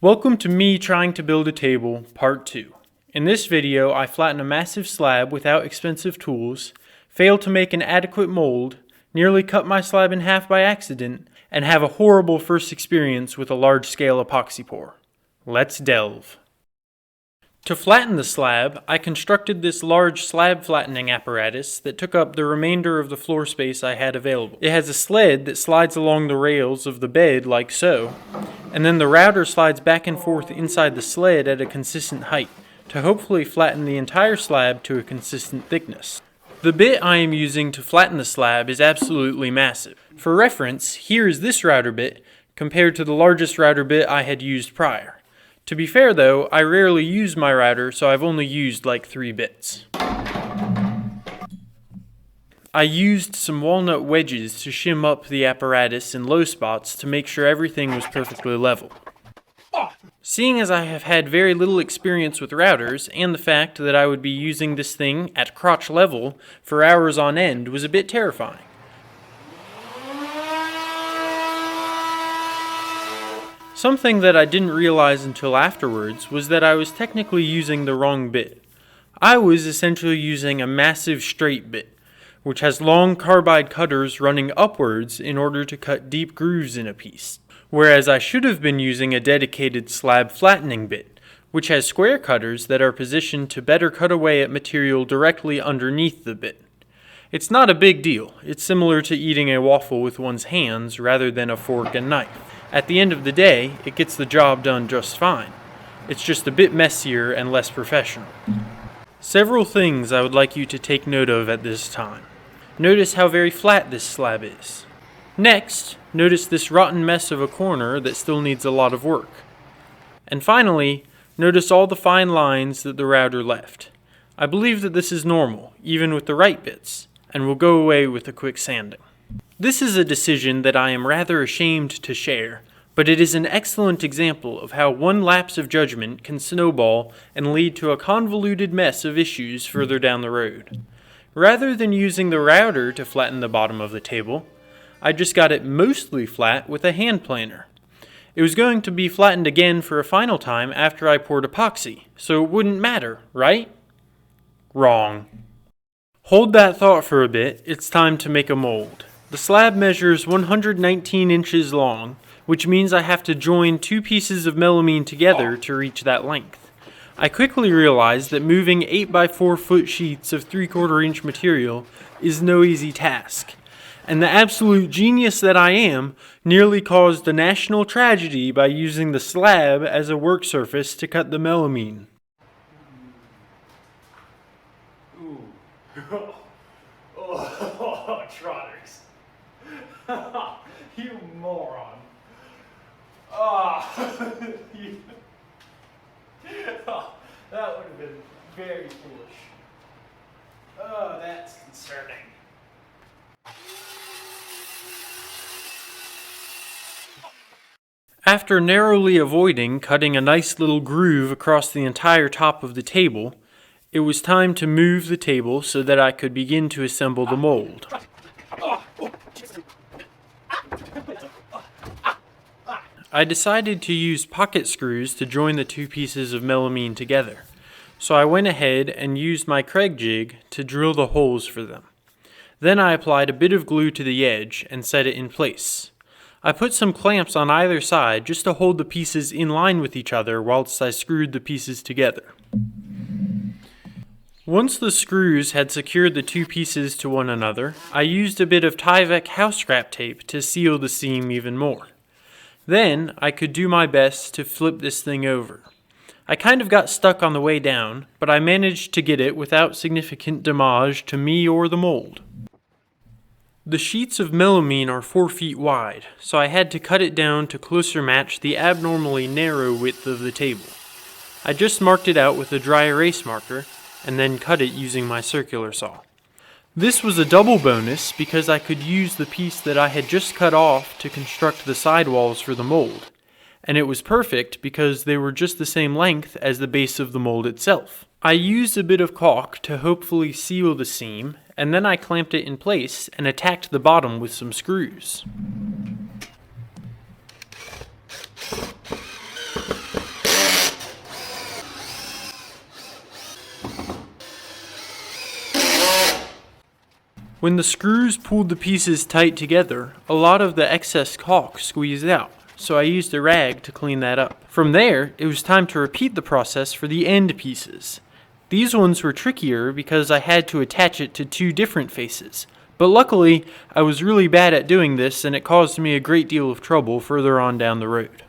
Welcome to me trying to build a table, part 2. In this video, I flatten a massive slab without expensive tools, fail to make an adequate mold, nearly cut my slab in half by accident, and have a horrible first experience with a large-scale epoxy pour. Let's delve. To flatten the slab, I constructed this large slab flattening apparatus that took up the remainder of the floor space I had available. It has a sled that slides along the rails of the bed like so, and then the router slides back and forth inside the sled at a consistent height, to hopefully flatten the entire slab to a consistent thickness. The bit I am using to flatten the slab is absolutely massive. For reference, here is this router bit compared to the largest router bit I had used prior. To be fair though, I rarely use my router, so I've only used like 3 bits. I used some walnut wedges to shim up the apparatus in low spots to make sure everything was perfectly level. Seeing as I have had very little experience with routers, and the fact that I would be using this thing at crotch level for hours on end was a bit terrifying. Something that I didn't realize until afterwards was that I was technically using the wrong bit. I was essentially using a massive straight bit, which has long carbide cutters running upwards in order to cut deep grooves in a piece, whereas I should have been using a dedicated slab flattening bit, which has square cutters that are positioned to better cut away at material directly underneath the bit. It's not a big deal. It's similar to eating a waffle with one's hands rather than a fork and knife. At the end of the day, it gets the job done just fine. It's just a bit messier and less professional. Several things I would like you to take note of at this time. Notice how very flat this slab is. Next, notice this rotten mess of a corner that still needs a lot of work. And finally, notice all the fine lines that the router left. I believe that this is normal, even with the right bits, and will go away with a quick sanding. This is a decision that I am rather ashamed to share, but it is an excellent example of how one lapse of judgment can snowball and lead to a convoluted mess of issues further down the road. Rather than using the router to flatten the bottom of the table, I just got it mostly flat with a hand planer. It was going to be flattened again for a final time after I poured epoxy, so it wouldn't matter, right? Wrong. Hold that thought for a bit, it's time to make a mold. The slab measures 119 inches long, which means I have to join 2 pieces of melamine together to reach that length. I quickly realized that moving 8x4 foot sheets of 3/4 inch material is no easy task, and the absolute genius that I am nearly caused a national tragedy by using the slab as a work surface to cut the melamine. Oh, trotters. You moron. That would have been very foolish. Oh, that's concerning. After narrowly avoiding cutting a nice little groove across the entire top of the table, it was time to move the table so that I could begin to assemble the mold. I decided to use pocket screws to join the 2 pieces of melamine together, so I went ahead and used my Kreg jig to drill the holes for them. Then I applied a bit of glue to the edge and set it in place. I put some clamps on either side just to hold the pieces in line with each other whilst I screwed the pieces together. Once the screws had secured the 2 pieces to one another, I used a bit of Tyvek house scrap tape to seal the seam even more. Then I could do my best to flip this thing over. I kind of got stuck on the way down, but I managed to get it without significant damage to me or the mold. The sheets of melamine are 4 feet wide, so I had to cut it down to closer match the abnormally narrow width of the table. I just marked it out with a dry erase marker, and then cut it using my circular saw. This was a double bonus because I could use the piece that I had just cut off to construct the sidewalls for the mold, and it was perfect because they were just the same length as the base of the mold itself. I used a bit of caulk to hopefully seal the seam, and then I clamped it in place and attacked the bottom with some screws. When the screws pulled the pieces tight together, a lot of the excess caulk squeezed out, so I used a rag to clean that up. From there, it was time to repeat the process for the end pieces. These ones were trickier because I had to attach it to two different faces, but luckily I was really bad at doing this and it caused me a great deal of trouble further on down the road.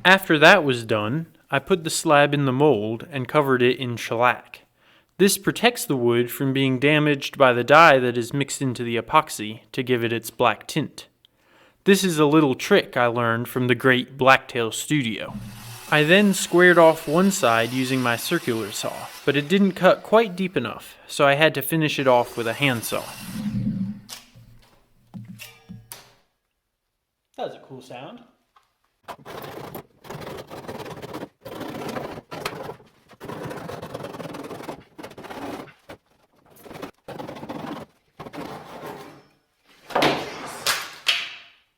After that was done, I put the slab in the mold and covered it in shellac. This protects the wood from being damaged by the dye that is mixed into the epoxy to give it its black tint. This is a little trick I learned from the great Blacktail Studio. I then squared off one side using my circular saw, but it didn't cut quite deep enough, so I had to finish it off with a handsaw. That was a cool sound.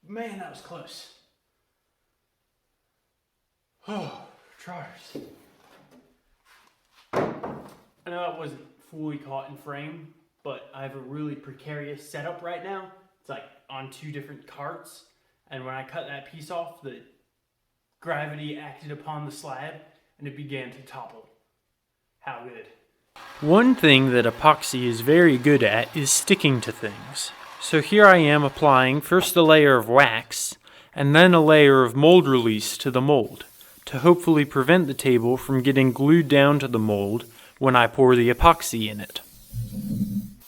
Man, that was close. Oh, tryers. I know I wasn't fully caught in frame, but I have a really precarious setup right now. It's like on two different carts, and when I cut that piece off, the gravity acted upon the slab and it began to topple. How good. One thing that epoxy is very good at is sticking to things. So here I am applying first a layer of wax and then a layer of mold release to the mold to hopefully prevent the table from getting glued down to the mold when I pour the epoxy in it.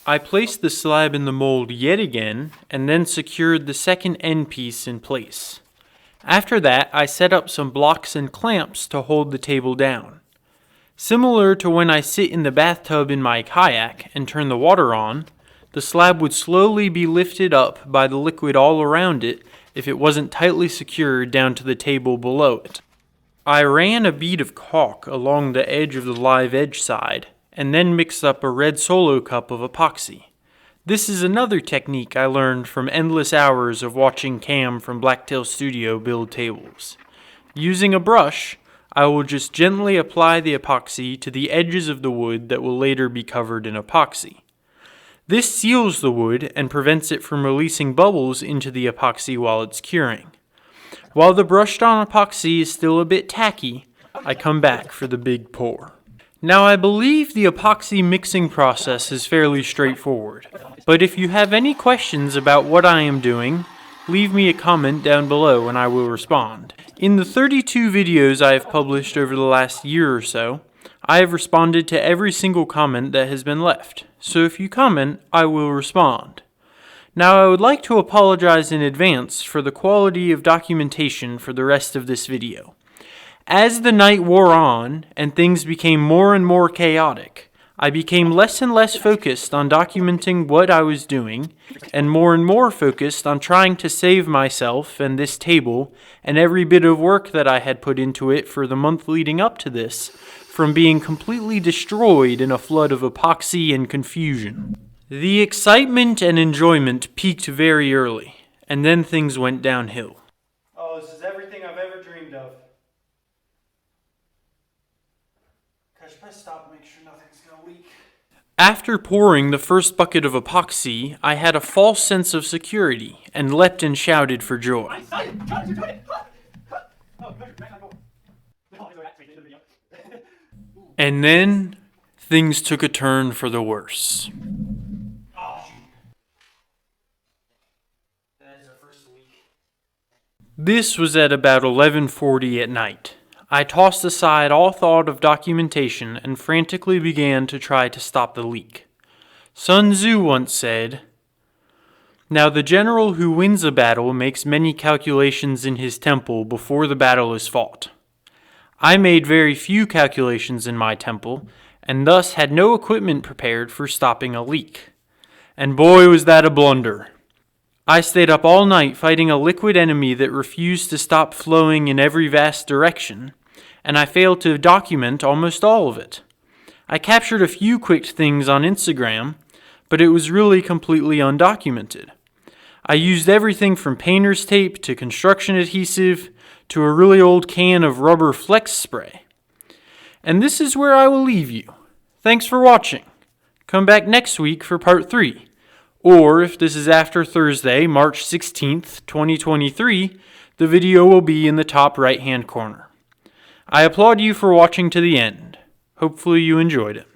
I placed the slab in the mold yet again and then secured the second end piece in place. After that, I set up some blocks and clamps to hold the table down. Similar to when I sit in the bathtub in my kayak and turn the water on, the slab would slowly be lifted up by the liquid all around it if it wasn't tightly secured down to the table below it. I ran a bead of caulk along the edge of the live edge side and then mixed up a red solo cup of epoxy. This is another technique I learned from endless hours of watching Cam from Blacktail Studio build tables. Using a brush, I will just gently apply the epoxy to the edges of the wood that will later be covered in epoxy. This seals the wood and prevents it from releasing bubbles into the epoxy while it's curing. While the brushed on epoxy is still a bit tacky, I come back for the big pour. Now I believe the epoxy mixing process is fairly straightforward, but if you have any questions about what I am doing, leave me a comment down below and I will respond. In the 32 videos I have published over the last year or so, I have responded to every single comment that has been left, so if you comment, I will respond. Now I would like to apologize in advance for the quality of documentation for the rest of this video. As the night wore on and things became more and more chaotic, I became less and less focused on documenting what I was doing and more focused on trying to save myself and this table and every bit of work that I had put into it for the month leading up to this from being completely destroyed in a flood of epoxy and confusion. The excitement and enjoyment peaked very early, and then things went downhill. Oh, this is everything I've ever dreamed of. I should press stop and make sure nothing's gonna leak. After pouring the first bucket of epoxy, I had a false sense of security and leapt and shouted for joy. And then, things took a turn for the worse. This was at about 11:40 at night. I tossed aside all thought of documentation and frantically began to try to stop the leak. Sun Tzu once said, "Now the general who wins a battle makes many calculations in his temple before the battle is fought." I made very few calculations in my temple, and thus had no equipment prepared for stopping a leak. And boy was that a blunder. I stayed up all night fighting a liquid enemy that refused to stop flowing in every vast direction, and I failed to document almost all of it. I captured a few quick things on Instagram, but it was really completely undocumented. I used everything from painter's tape to construction adhesive to a really old can of rubber flex spray. And this is where I will leave you. Thanks for watching. Come back next week for part 3. Or if this is after Thursday, March 16th, 2023, the video will be in the top right hand corner. I applaud you for watching to the end. Hopefully you enjoyed it.